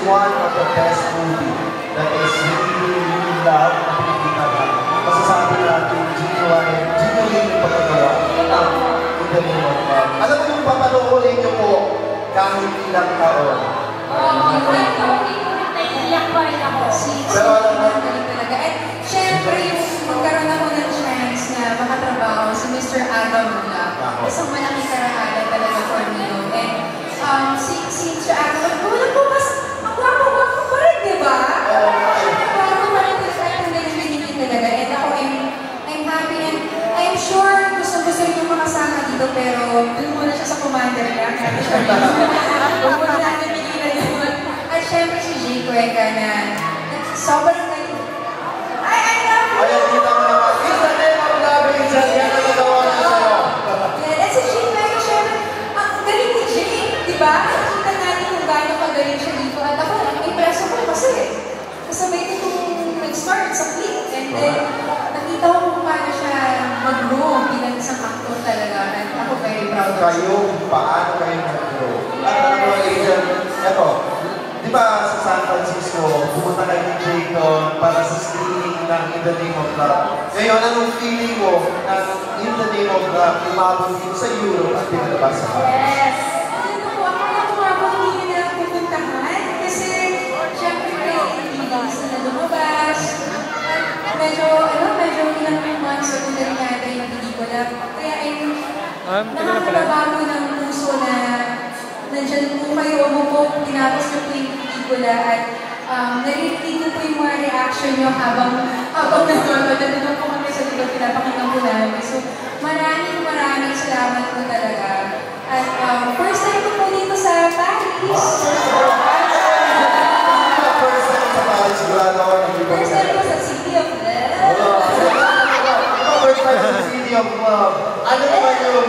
one of the best movie that is really love na pinakita na. Masasabi natin, genuine yung pagkagawa ng In the Name of Love. Alam mo yung papanoorin niyo po kahit ilang taon. Naiiyak pa rin ako. Pero alam mo, talaga. At syempre, yung magkaroon ako ng chance na makatrabaho si Mr. Aga Mula. Isang malaking karahalan talaga for me yun. And si Mr. Aga, wala po mas magwapo-wapo pa rin, di ba? Magwapo pa rin talaga. Ang galing talaga. And ako, I'm happy and I'm sure gusto niyo makasama dito pero dun muna siya sa commander lang. Huwag muna natin pigilan yun. At syempre si Jay Cueca na sobrang galing. I love you! ayan, kita mo naman. In the Name of Love, Angel, yan ang nagawa na sa'yo. At si Jay Cueca, syempre, ang galing ni Jay, di ba? Nakita natin kung gaano kagaling siya dito. At ako, impreso ko kasi kasabay ko kung nag-start sa clip. And then, nakita ko kung paano siya mag-grow bilang isang actor talaga. At ako very proud of Kayo, paano kayo nag-grow? At alam mo, Angel, eto, di ba sa San Francisco, pumunta kayo ni Jayton para sa screening ng In the Name of Love. Ngayon, anong feeling mo ng In the Name of Love umabot dito sa Europe at pinalabas sa Paris? Yes! Ano po, ako nga po hindi na pupuntahan kasi syempre hindi na lumabas. At medyo ilang months o ilang yata yung pelikula. Kaya nakakabago ng puso na nandyan po kayo, tinapos niyo po yung pelikula at narinig ko po yung mga reaction niyo habang nanonood. Nandun po kami sa likod, pinapakinggan po namin. So, maraming salamat po talaga. At first time ko po dito sa Paris. First time sa Paris, sigurado ako na First time ko sa City of Love. First time sa City of Love. Ano naman yung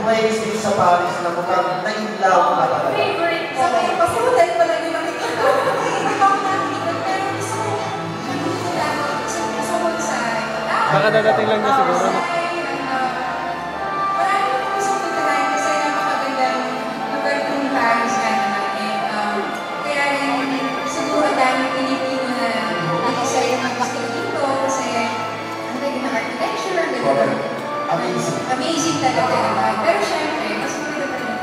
place dito sa Paris na mukhang na-in-love ka talaga? Favorite Sa kayo pa, sa hotel pa lang yung nakikita ko. Hindi pa ako nakikita, pero gusto ko sa Baka dadating lang niya siguro. marami ko gusto puntahan kasi napakagandang lugar kong Paris nga naman. Kaya rin siguro daming Pilipino na nakisa yung gusto dito kasi ang ganda ng architecture, ang ganda ng Amazing. amazing talaga. Pero syempre, mas maganda pa rin.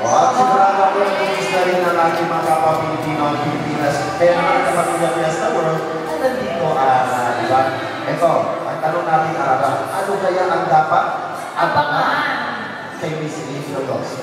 At sigurado ako yung tumis na rin ng ating mga kapwa-Pilipino ang Pilipinas. Kaya naman sa Pamilya Fiesta World, na nandito, di ba? Ito, ang tanong natin, Ara, ano kaya ang dapat abangan kay Miss Angel Locsin?